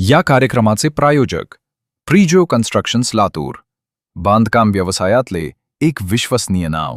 या कार्यक्रमाचे प्रायोजक प्रिजो कन्स्ट्रक्शन्स लातूर, बांधकाम व्यवसायातले एक विश्वसनीय नाव.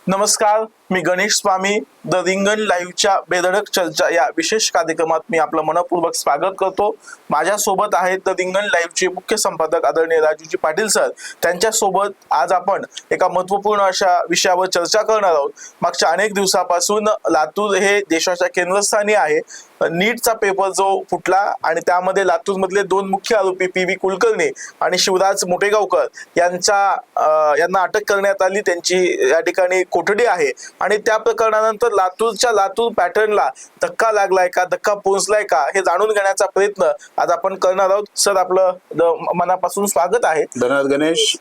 नमस्कार, मी गणेश स्वामी. द रिंगण लाईव्हच्या बेधडक चर्चा या विशेष कार्यक्रमात मी आपलं मनपूर्वक स्वागत करतो. माझ्यासोबत आहेत द रिंगण लाईव्हचे मुख्य संपादक आदरणीय राजूजी पाटील सर. त्यांच्यासोबत आज आपण एका महत्त्वपूर्ण अशा विषयावर चर्चा करणार आहोत. मागच्या अनेक दिवसापासून लातूर हे देशाच्या केंद्रस्थानी आहे. नीटचा पेपर जो फुटला आणि त्यामध्ये लातूरमधले दोन मुख्य आरोपी पी.व्ही. कुलकर्णी आणि शिवराज मोटेगावकर यांना अटक करण्यात आली. त्यांची या ठिकाणी कोठडी आहे आणि त्या प्रकरणानंतर लातूर पॅटर्नला धक्का लागलाय का, धक्का पोहोचलाय का, हे जाणून घेण्याचा प्रयत्न आज आपण करणार आहोत. सर, आपलं मनापासून स्वागत आहे. धन्यवाद गणेश.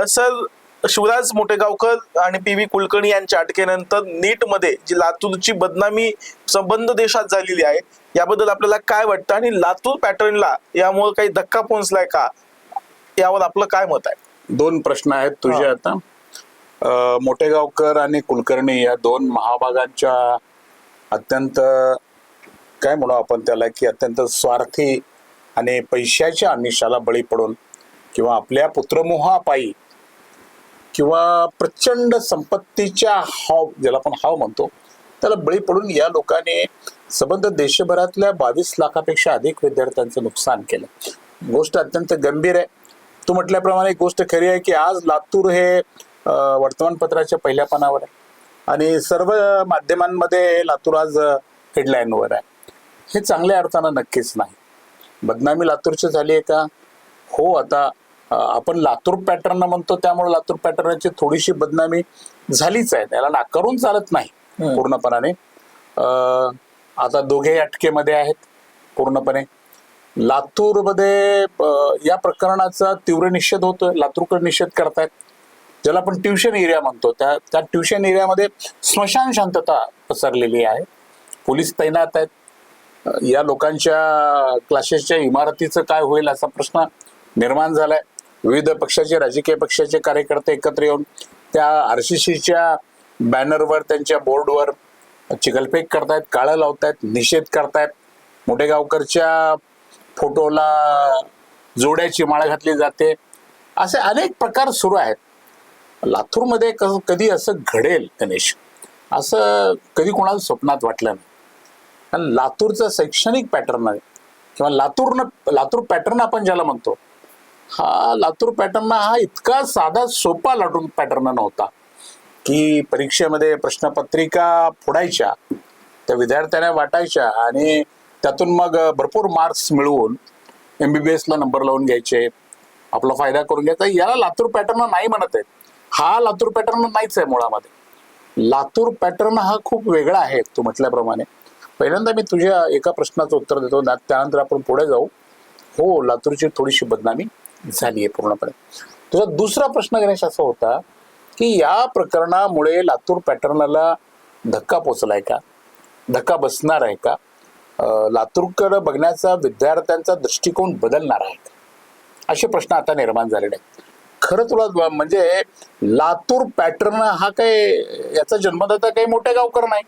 सर, शिवराज मोटेगावकर आणि पी.व्ही. कुलकर्णी यांच्या अटकेनंतर नीटमध्ये जी लातूरची बदनामी संबंध देशात झालेली आहे, याबद्दल आपल्याला काय वाटतं आणि लातूर पॅटर्नला यामुळे काही धक्का पोहोचलाय का, यावर आपलं काय मत आहे? दोन प्रश्न आहेत तुझे. आता मोटेगावकर आणि कुलकर्णी या दोन महाभागांच्या अत्यंत काय म्हणू आपण त्याला की अत्यंत स्वार्थी आणि पैशाच्या आमिषाला बळी पडून किंवा आपल्या पुत्रमोहापायी किंवा प्रचंड संपत्तीच्या ज्याला आपण हाव म्हणतो त्याला बळी पडून या लोकांनी संबंध देशभरातल्या 22 लाखापेक्षा अधिक विद्यार्थ्यांचं नुकसान केलं. गोष्ट अत्यंत गंभीर आहे. तू म्हटल्याप्रमाणे गोष्ट खरी आहे की आज लातूर हे वर्तमानपत्राच्या पहिल्या पानावर आहे आणि सर्व माध्यमांमध्ये लातूर आज हेडलाईनवर आहे. हे चांगल्या अर्थानं नक्कीच नाही. बदनामी लातूरची झाली आहे का? हो. आता आपण लातूर पॅटर्न म्हणतो त्यामुळे लातूर पॅटर्नची थोडीशी बदनामी झालीच आहे, त्याला नाकारून चालत नाही पूर्णपणाने. आता दोघे अटकेमध्ये आहेत पूर्णपणे. लातूरमध्ये या प्रकरणाचा तीव्र निषेध होतोय. लातूरकर निषेध करतायत. ज्याला आपण ट्युशन एरिया म्हणतो त्या ट्युशन एरियामध्ये स्मशान शांतता पसरलेली आहे. पोलीस तैनात आहेत. या लोकांच्या क्लासेसच्या इमारतीचं काय होईल असा प्रश्न निर्माण झालाय. विविध पक्षाचे राजकीय पक्षाचे कार्यकर्ते एकत्र येऊन त्या RCCच्या बॅनरवर त्यांच्या बोर्डवर चिखलफेक करतायत, काळं लावतायत, निषेध करतायत. मोठेगावकरच्या फोटोला जोड्याची माळ घातली जाते. असे अनेक प्रकार सुरू आहेत. लातूरमध्ये कधी असं घडेल गणेश असं कधी कोणाला स्वप्नात वाटलं नाही. आणि लातूरचं शैक्षणिक पॅटर्न आहे किंवा लातूर पॅटर्न आपण ज्याला म्हणतो, हा लातूर पॅटर्न हा इतका साधा सोपा लातूर पॅटर्न नव्हता की परीक्षेमध्ये प्रश्नपत्रिका फोडायच्या, त्या विद्यार्थ्यांना वाटायच्या आणि त्यातून मग भरपूर मार्क्स मिळवून MBBS ला नंबर लावून घ्यायचे, आपला फायदा करून घ्यायचा. याला लातूर पॅटर्न नाही म्हणत आहेत. हा लातूर पॅटर्न नाहीच आहे मुळामध्ये. लातूर पॅटर्न हा खूप वेगळा आहे. तू म्हटल्याप्रमाणे पहिल्यांदा मी तुझ्या एका प्रश्नाचं उत्तर देतो, त्यानंतर आपण पुढे जाऊ. हो, लातूरची थोडीशी बदनामी झाली आहे पूर्णपणे. तुझा दुसरा प्रश्न गणेश असा होता की या प्रकरणामुळे लातूर पॅटर्नला धक्का पोचलाय का, धक्का बसणार आहे का, लातूरकडे बघण्याचा विद्यार्थ्यांचा दृष्टिकोन बदलणार आहे का, असे प्रश्न आता निर्माण झालेले आहेत. खरं तुला म्हणजे लातूर पॅटर्न हा काय याचा जन्मदाता काही मोठेगावकर नाही.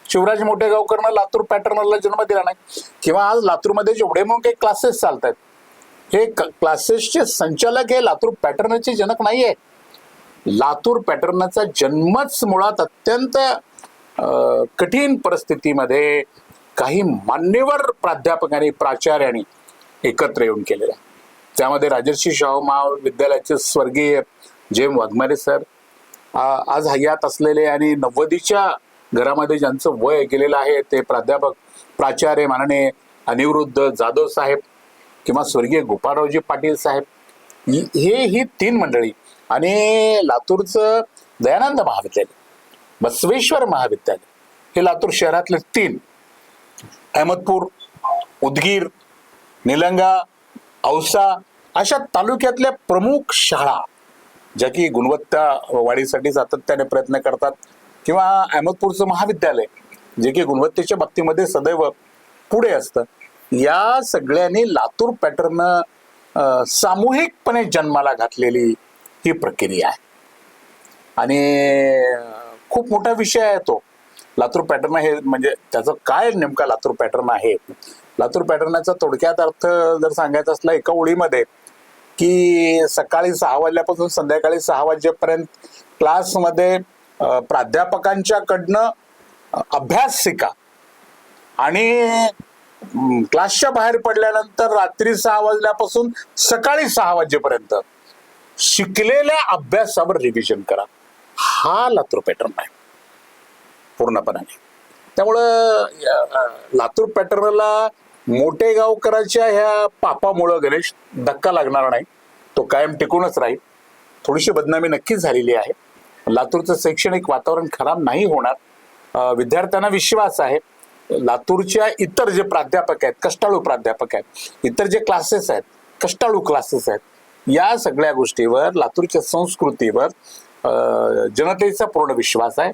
शिवराज मोठेगावकरनं लातूर पॅटर्नला जन्म दिला नाही. किंवा आज लातूरमध्ये जेवढे म्हणून काही क्लासेस चालतात, हे क्लासेसचे संचालक हे लातूर पॅटर्नचे जनक नाहीये. लातूर पॅटर्नचा जन्मच मुळात अत्यंत कठीण परिस्थितीमध्ये काही मान्यवर प्राध्यापकांनी प्राचार्यांनी एकत्र येऊन केलेला आहे. त्यामध्ये राजर्षी शाहू महाविद्यालयाचे स्वर्गीय जेम वाघमारे सर, आज हयात असलेले आणि 90च्या घरामध्ये ज्यांचं वय गेलेलं आहे ते प्राध्यापक प्राचार्य माननीय अनिरुद्ध जाधव साहेब किंवा स्वर्गीय गोपाळरावजी पाटील साहेब, ही 3 मंडळी आणि लातूरचं दयानंद महाविद्यालय, बसवेश्वर महाविद्यालय, हे लातूर शहरातले 3, अहमदपूर, उदगीर, निलंगा, औसा अशा तालुक्यातल्या प्रमुख शाळा ज्या की गुणवत्ता वाढीसाठी सातत्याने प्रयत्न करतात, किंवा अहमदपूरचं महाविद्यालय जे की गुणवत्तेच्या बाबतीमध्ये सदैव पुढे असतं, या सगळ्यांनी लातूर पॅटर्न सामूहिकपणे जन्माला घातलेली ही प्रक्रिया आहे. आणि खूप मोठा विषय आहे तो. लातूर पॅटर्न हे म्हणजे त्याचं काय नेमका लातूर पॅटर्न आहे लातूर पॅटर्नचा थोडक्यात अर्थ जर सांगायचा असला एका ओळीमध्ये, की सकाळी 6 वाजल्यापासून संध्याकाळी 6 वाजेपर्यंत क्लासमध्ये प्राध्यापकांच्याकडनं अभ्यास शिका आणि क्लासच्या बाहेर पडल्यानंतर रात्री 6 वाजल्यापासून सकाळी 6 वाजेपर्यंत शिकलेल्या अभ्यासावर रिव्हिजन करा. हा लातूर पॅटर्न आहे पूर्णपणे. त्यामुळं लातूर पॅटर्नला मोठेगावकरांच्या ह्या पापामुळं गणेश धक्का लागणार नाही, तो कायम टिकूनच राहील. थोडीशी बदनामी नक्कीच झालेली आहे. लातूरचं शैक्षणिक वातावरण खराब नाही होणार. विद्यार्थ्यांना विश्वास आहे. लातूरच्या इतर जे प्राध्यापक आहेत, कष्टाळू प्राध्यापक आहेत, इतर जे क्लासेस आहेत, कष्टाळू क्लासेस आहेत, या सगळ्या गोष्टीवर, लातूरच्या संस्कृतीवर जनतेचा पूर्ण विश्वास आहे.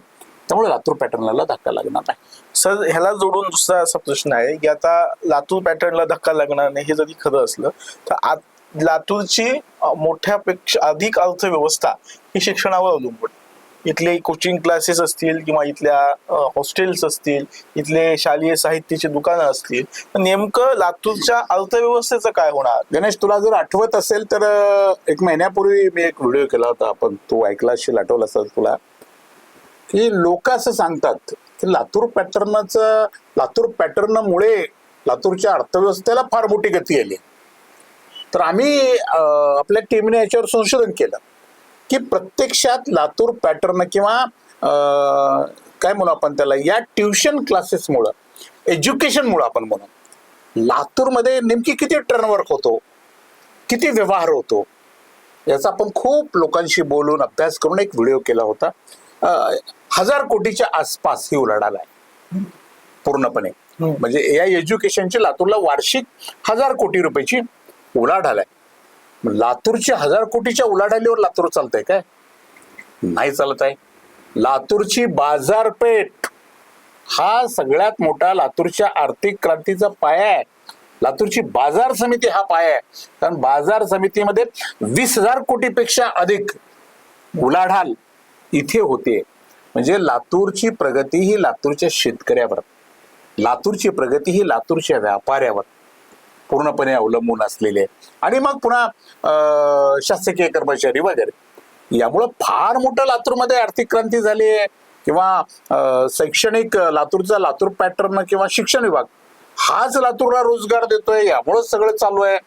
त्यामुळे लातूर पॅटर्नला धक्का लागणार नाही. सर, ह्याला जोडून दुसरा असा प्रश्न आहे की आता लातूर पॅटर्नला धक्का लागणार नाही हे जरी खरं असलं तर लातूरची मोठ्यापेक्षा अधिक अर्थव्यवस्था ही शिक्षणावर अवलंबून. इथले कोचिंग क्लासेस असतील किंवा इथल्या हॉस्टेल्स असतील, इथले शालेय साहित्याची दुकानं असतील, नेमकं लातूरच्या अर्थव्यवस्थेचं काय होणार? गणेश, तुला जर आठवत असेल तर 1 महिन्यापूर्वी मी एक व्हिडिओ केला होता, आपण तू ऐकला असेल, आठवलं असेल तुला, की लोक असं सांगतात की लातूर पॅटर्नमुळे लातूरच्या अर्थव्यवस्थेला फार मोठी गती आली. तर आम्ही आपल्या टीमने याच्यावर संशोधन केलं की प्रत्यक्षात लातूर पॅटर्न किंवा काय म्हणू आपण त्याला, या ट्युशन क्लासेसमुळं, एज्युकेशनमुळं आपण म्हणू, लातूरमध्ये नेमकी किती टर्नवर्क होतो, किती व्यवहार होतो, याचा आपण खूप लोकांशी बोलून अभ्यास करून एक व्हिडिओ केला होता. 1000 कोटीच्या आसपास ही उलाढाल आहे पूर्णपणे. म्हणजे या एज्युकेशनची लातूरला वार्षिक 1000 कोटी रुपयाची उलाढाल आहे. लातूरच्या 1000 कोटीच्या उलाढालीवर लातूर चालतंय काय? नाही चालत आहे. लातूरची बाजारपेठ हा सगळ्यात मोठा लातूरच्या आर्थिक क्रांतीचा पाया आहे. लातूरची बाजार समिती हा पाया आहे. कारण बाजार समितीमध्ये 20,000 कोटीपेक्षा अधिक उलाढाल इथे होते. म्हणजे लातूरची प्रगती ही लातूरच्या शेतकऱ्यावर, लातूरची प्रगती ही लातूरच्या व्यापाऱ्यावर पूर्णपणे अवलंबून असलेले आहे. आणि मग पुन्हा शासकीय कर्मचारी वगैरे. यामुळं फार मोठं लातूरमध्ये आर्थिक क्रांती झाली आहे. किंवा शैक्षणिक लातूर पॅटर्न किंवा शिक्षण विभाग हाच लातूरला रोजगार देतोय, यामुळंच सगळं चालू आहे,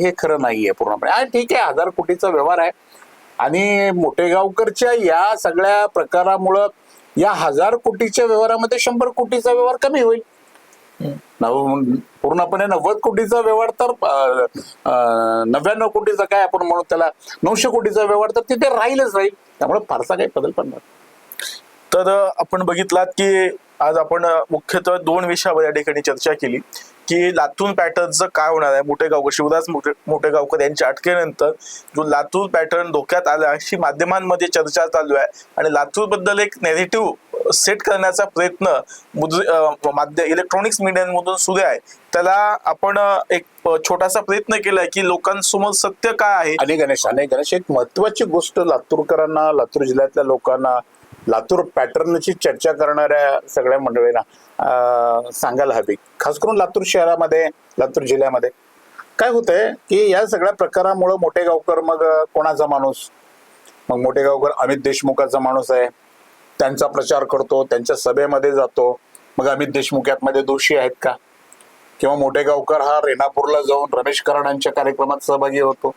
हे खरं नाहीये पूर्णपणे. आणि ठीक आहे, 1000 कोटीचा व्यवहार आहे आणि मोठेगावकरच्या या सगळ्या प्रकारामुळं या 1000 कोटीच्या व्यवहारामध्ये 100 कोटीचा व्यवहार कमी होईल. पूर्णपणे 90 कोटीचा व्यवहार तर 99 कोटीचा काय आपण म्हणू त्याला 900 कोटीचा व्यवहार तर तिथे राहीलच राहील. त्यामुळे फारसा काही बदल पण नाही. तर आपण बघितलात की आज आपण मुख्यतः 2 विषयावर या ठिकाणी चर्चा केली की लातूर पॅटर्नचं काय होणार आहे. शिवराज मोठेगावकर यांच्या अटकेनंतर जो लातूर पॅटर्न धोक्यात आला अशी माध्यमांमध्ये चर्चा चालू आहे आणि लातूर बद्दल एक नेरेटिव्ह सेट करण्याचा प्रयत्न इलेक्ट्रॉनिक्स मीडियांमधून सुरू आहे. त्याला आपण एक छोटासा प्रयत्न केलाय की लोकांसमोर सत्य काय आहे. आणि गणेश एक महत्वाची गोष्ट लातूरकरांना, लातूर जिल्ह्यातल्या लोकांना, लातूर पॅटर्नची चर्चा करणाऱ्या सगळ्या मंडळींना सांगायला हवी. खास करून लातूर शहरामध्ये, लातूर जिल्ह्यामध्ये काय होतंय की या सगळ्या प्रकारामुळे मोठेगावकर मग कोणाचा माणूस, मग मोठेगावकर अमित देशमुखाचा माणूस आहे, त्यांचा प्रचार करतो, त्यांच्या सभेमध्ये जातो. मग अमित देशमुख यातमध्ये दोषी आहेत का? किंवा मोठेगावकर हा रेणापूरला जाऊन रमेश कराडांच्या कार्यक्रमात सहभागी होतो,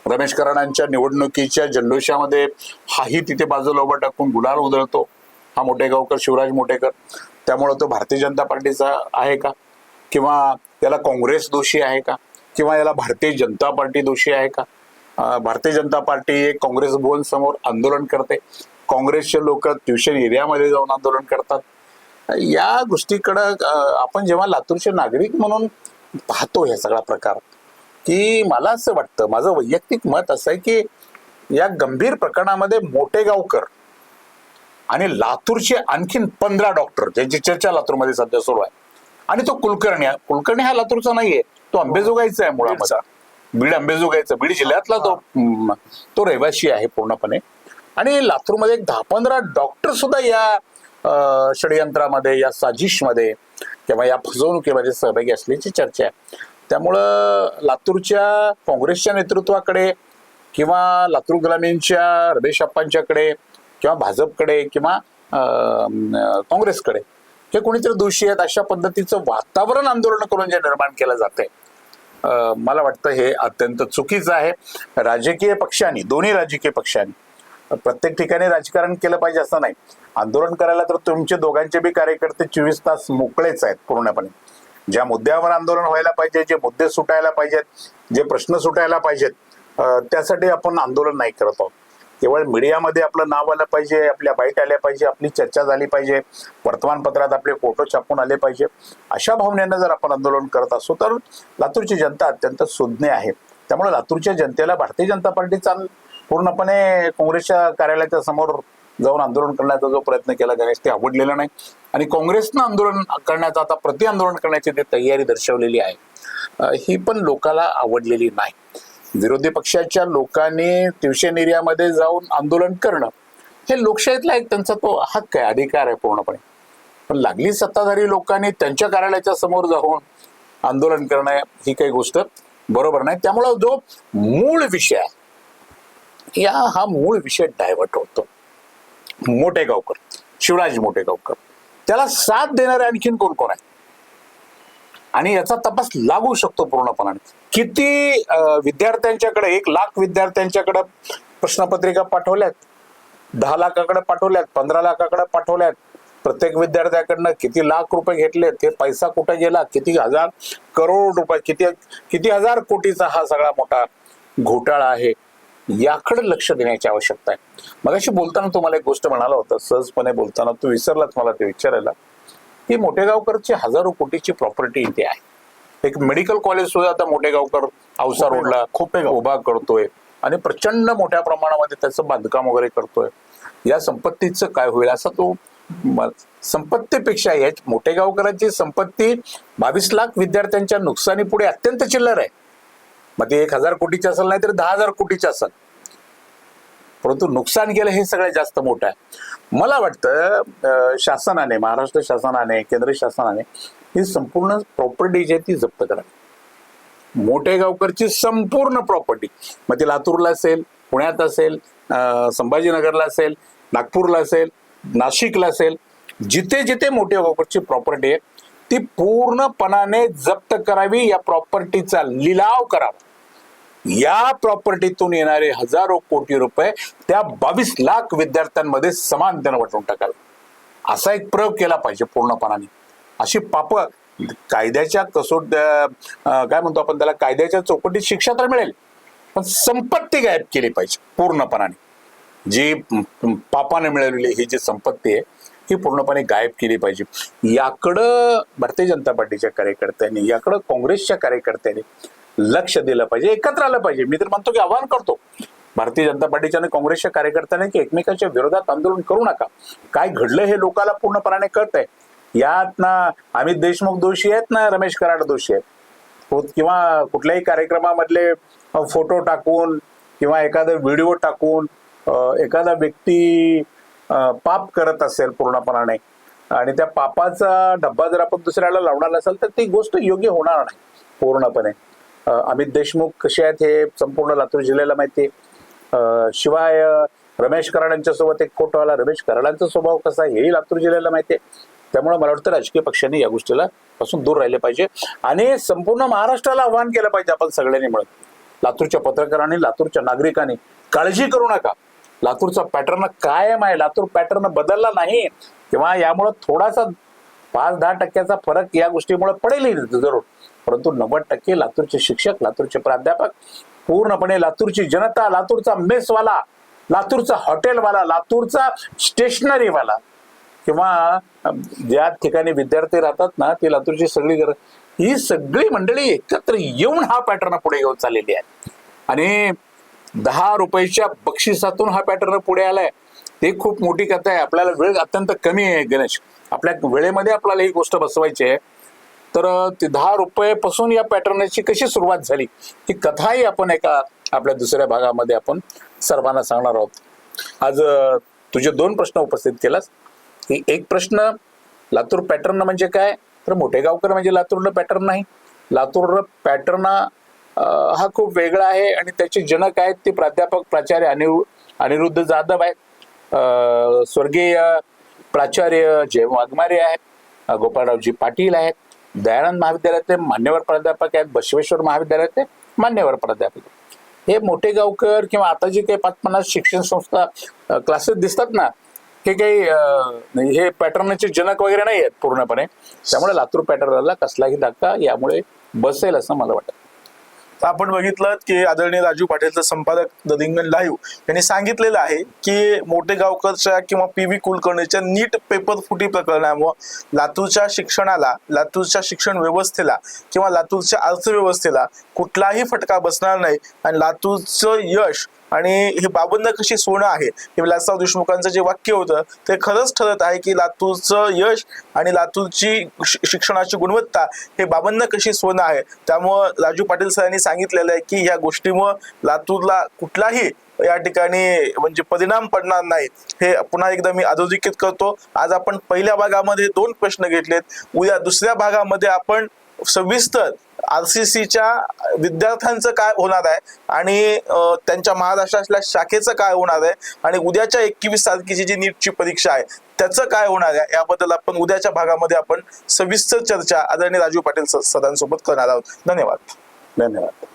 रमेश कराडांच्या निवडणुकीच्या जल्लोषामध्ये हाही तिथे बाजूला उभा टाकून गुलाल उधळतो हा मोठेगावकर, शिवराज मोठेकर. त्यामुळे तो भारतीय जनता पार्टीचा आहे का? किंवा याला काँग्रेस दोषी आहे का? किंवा याला भारतीय जनता पार्टी दोषी आहे का? भारतीय जनता पार्टी काँग्रेस भवन समोर आंदोलन करते, काँग्रेसचे लोक ट्युशन एरियामध्ये जाऊन आंदोलन करतात. या गोष्टीकडं आपण जेव्हा लातूरचे नागरिक म्हणून पाहतो हे सगळा प्रकार, की मला असं वाटतं, माझं वैयक्तिक मत असं आहे की या गंभीर प्रकरणामध्ये मोठेगावकर आणि लातूरचे आणखीन 15 डॉक्टर ज्यांची चर्चा लातूरमध्ये सध्या सुरू आहे, आणि तो कुलकर्णी हा लातूरचा नाहीये, तो अंबेजोगाईचा आहे मुळामध्ये, बीड अंबेजोगाईचा, बीड जिल्ह्यातला तो रहिवासी आहे पूर्णपणे. आणि लातूरमध्ये 10-15 डॉक्टर सुद्धा या षडयंत्रामध्ये, या साजिशमध्ये किंवा या फसवणुकीमध्ये सहभागी असल्याची चर्चा आहे. त्यामुळं लातूरच्या काँग्रेसच्या नेतृत्वाकडे किंवा लातूर ग्रामीणच्या रमेश अप्पांच्याकडे किंवा भाजपकडे किंवा काँग्रेसकडे हे कोणीतरी दोषी आहेत अशा पद्धतीचं वातावरण आंदोलन करून जे निर्माण केलं जातंय, मला वाटतं हे अत्यंत चुकीचं आहे. राजकीय पक्षांनी, दोन्ही राजकीय पक्षांनी प्रत्येक ठिकाणी राजकारण केलं पाहिजे असं नाही. आंदोलन करायला तर तुमचे दोघांचे बी कार्यकर्ते 24 तास मोकळेच आहेत पूर्णपणे. ज्या मुद्द्यावर आंदोलन व्हायला पाहिजे, जे मुद्दे सुटायला पाहिजेत, जे प्रश्न सुटायला पाहिजेत, त्यासाठी आपण आंदोलन नाही करत आहोत. केवळ मीडियामध्ये आपलं नाव आलं पाहिजे, आपल्या बाईट आल्या पाहिजे, आपली चर्चा झाली पाहिजे, वर्तमानपत्रात आपले फोटो छापून आले पाहिजे, अशा भावनेनं जर आपण आंदोलन करत असू तर लातूरची जनता अत्यंत सुज्ञ आहे. त्यामुळे लातूरच्या जनतेला भारतीय जनता पार्टीचा पूर्णपणे काँग्रेसच्या कार्यालयाच्या समोर जाऊन आंदोलन करण्याचा जो प्रयत्न केला गणेश, ते आवडलेला नाही. आणि काँग्रेसनं आंदोलन करण्याचा, आता प्रति आंदोलन करण्याची ते तयारी दर्शवलेली आहे, ही पण लोकांना आवडलेली नाही. विरोधी पक्षाच्या लोकांनी ट्युशन एरियामध्ये जाऊन आंदोलन करणं हे लोकशाहीतला एक त्यांचा तो हक्क आहे, अधिकार आहे पूर्णपणे. पण लागली सत्ताधारी लोकांनी त्यांच्या कार्यालयाच्या समोर जाऊन आंदोलन करणं ही काही गोष्ट बरोबर नाही. त्यामुळं जो मूळ विषय आहे, हा मूळ विषय डायव्हर्ट होतो. मोठेगावकर, शिवराज मोठेगावकर, त्याला साथ देणारे आणखीन कोण कोण आहे आणि याचा तपास लागू शकतो पूर्णपणाने. किती विद्यार्थ्यांच्याकडे, 1 लाख विद्यार्थ्यांच्याकडे प्रश्नपत्रिका पाठवल्यात, 10 लाखाकडे पाठवल्यात, 15 लाखाकडे पाठवल्यात, प्रत्येक विद्यार्थ्याकडनं किती लाख रुपये घेतले, ते पैसा कुठे गेला, किती हजार करोड रुपये, किती हजार कोटीचा हा सगळा मोठा घोटाळा आहे, याकडे लक्ष देण्याची आवश्यकता आहे. मगाशी बोलताना तुम्हाला एक गोष्ट म्हणाला होता, सहजपणे बोलताना तू विसरलाच मला ते विचारायला, की मोठेगावकरची हजारो कोटीची प्रॉपर्टी इथे आहे. एक मेडिकल कॉलेज सुद्धा आता मोठेगावकर औसा रोडला खूप उभा करतोय आणि प्रचंड मोठ्या प्रमाणामध्ये त्याचं बांधकाम वगैरे करतोय. या संपत्तीचं काय होईल असा तो संपत्तीपेक्षा या मोठेगावकरांची संपत्ती 22 लाख विद्यार्थ्यांच्या नुकसानी पुढे अत्यंत चिल्लर आहे. मग ते 1000 कोटीची असेल नाही तर 10,000 कोटीची असेल, परंतु नुकसान केलं हे सगळ्यात जास्त मोठं आहे. मला वाटतं शासनाने, महाराष्ट्र शासनाने, केंद्र शासनाने ही संपूर्ण प्रॉपर्टी जी आहे ती जप्त करावी. मोठेगावकरची संपूर्ण प्रॉपर्टी, मग ती लातूरला असेल, पुण्यात असेल, संभाजीनगरला असेल, नागपूरला असेल, नाशिकला असेल, जिथे जिथे मोठेगावकरची प्रॉपर्टी आहे ती पूर्णपणाने जप्त करावी. या प्रॉपर्टीचा लिलाव करावा. या प्रॉपर्टीतून येणारे हजारो कोटी रुपये त्या 22 लाख विद्यार्थ्यांमध्ये समानतेने वाटून टाकावे, असा एक प्रयोग केला पाहिजे पूर्णपणाने. अशी पाप कायद्याच्या काय म्हणतो आपण त्याला, कायद्याच्या चौकटीत शिक्षा तर मिळेल, पण संपत्ती गायब केली पाहिजे पूर्णपणाने. जी पापाने मिळवलेली ही जी संपत्ती आहे ही पूर्णपणे गायब केली पाहिजे. याकडं भारतीय जनता पार्टीच्या कार्यकर्त्यांनी, याकडं काँग्रेसच्या कार्यकर्त्यांनी लक्ष दिलं पाहिजे, एकत्र आलं पाहिजे. मी तर म्हणतो की आवाहन करतो भारतीय जनता पार्टीच्या आणि काँग्रेसच्या कार्याकर्त्यांनी की एकमेकांच्या विरोधात आंदोलन करू नका. काय घडलं हे लोकांना पूर्णपणाने कळतंय. यात ना अमित देशमुख दोषी आहेत ना रमेश कराड दोषी आहेत, किंवा कुठल्याही कार्यक्रमामधले फोटो टाकून किंवा एखादा व्हिडिओ टाकून एखादा व्यक्ती पाप करत असेल पूर्णपणाने आणि त्या पापाचा डब्बा जर आपण दुसऱ्याला लावणार असेल तर ती गोष्ट योग्य होणार नाही पूर्णपणे. अमित देशमुख कसे आहेत हे संपूर्ण लातूर जिल्ह्याला माहिती आहे. शिवाय रमेश कराडांच्या सोबत एक फोटो आला, रमेश कराडांचा स्वभाव कसा आहे हेही लातूर जिल्ह्याला माहिती आहे. त्यामुळे मला वाटतं राजकीय पक्षांनी या गोष्टीला पासून दूर राहिले पाहिजे आणि संपूर्ण महाराष्ट्राला आवाहन केलं पाहिजे आपण सगळ्यांनी मिळून. लातूरच्या पत्रकारांनी, लातूरच्या नागरिकांनी काळजी करू नका. लातूरचा पॅटर्न कायम आहे, लातूर पॅटर्न बदलला नाही किंवा यामुळे थोडासा 5-10% फरक या गोष्टीमुळे पडेल जरूर, परंतु 90% लातूरचे शिक्षक, लातूरचे प्राध्यापक, पूर्णपणे लातूरची जनता, लातूरचा मेसवाला, लातूरचा हॉटेलवाला, लातूरचा स्टेशनरीवाला किंवा ज्या ठिकाणी विद्यार्थी राहतात ना ती लातूरची सगळी ही सगळी मंडळी एकत्र येऊन हा पॅटर्न पुढे घेऊन चाललेली आहे. आणि 10 रुपयाच्या बक्षिसातून हा पॅटर्न पुढे आलाय. ते खूप मोठी कथा आहे. आपल्याला वेळ अत्यंत कमी आहे गणेश, आपल्या वेळेमध्ये आपल्याला ही गोष्ट बसवायची आहे. तर ते 10 रुपयापासून या पॅटर्नची कशी सुरुवात झाली ही कथाही आपण एका आपल्या दुसऱ्या भागामध्ये आपण सर्वांना सांगणार आहोत. आज तुझे 2 प्रश्न उपस्थित केलास. की एक प्रश्न, लातूर पॅटर्न म्हणजे काय, तर मोठेगावकर म्हणजे लातूरला पॅटर्न नाही. लातूर पॅटर्न हा खूप वेगळा आहे आणि त्याचे जनक आहेत ते प्राध्यापक प्राचार्य अनिरुद्ध जाधव आहेत, स्वर्गीय प्राचार्य जय वाघमारे आहेत, गोपाळरावजी पाटील आहेत, दयानंद महाविद्यालयाचे मान्यवर प्राध्यापक आहेत, बसवेश्वर महाविद्यालयाचे मान्यवर प्राध्यापक आहेत. हे मोठेगावकर किंवा आता जे काही 50-50 शिक्षण संस्था क्लासेस दिसतात ना, हे काही हे पॅटर्नचे जनक वगैरे नाही आहेत पूर्णपणे. त्यामुळे लातूर पॅटर्नला कसलाही धक्का यामुळे बसेल असं मला वाटतं. तर आपण बघितलं की आदरणीय राजू पाटीलचे संपादक द रिंगण लाईव्ह यांनी सांगितलेलं आहे की मोठेगावकरच्या किंवा PV कुलकर्णीच्या नीट पेपर फुटी प्रकरणामुळे लातूरच्या शिक्षणाला, लातूरच्या शिक्षण व्यवस्थेला किंवा लातूरच्या अर्थव्यवस्थेला कुठलाही फटका बसणार नाही आणि लातूरचं यश आणि हे बाबांना कशी सोनं आहे, हे विलासराव देशमुखांचं जे वाक्य होतं ते खरंच ठरत आहे की लातूरचं यश आणि लातूरची शिक्षणाची गुणवत्ता हे बाबांना कशी सोनं आहे. त्यामुळं राजू पाटील सरांनी सांगितलेलं आहे की या गोष्टीमुळं लातूरला कुठलाही या ठिकाणी म्हणजे परिणाम पडणार नाही. हे पुन्हा एकदा मी अधोरेखित करतो. आज आपण पहिल्या भागामध्ये 2 प्रश्न घेतलेत, उद्या दुसऱ्या भागामध्ये आपण सविस्तर RCCच्या विद्यार्थ्यांचं काय होणार आहे आणि त्यांच्या महाराष्ट्रातल्या शाखेचं काय होणार आहे आणि उद्याच्या 21 तारखेची जी नीटची परीक्षा आहे त्याचं काय होणार आहे याबद्दल आपण उद्याच्या भागामध्ये आपण सविस्तर चर्चा आदरणीय राजू पाटील सरांसोबत करणार आहोत. धन्यवाद. धन्यवाद.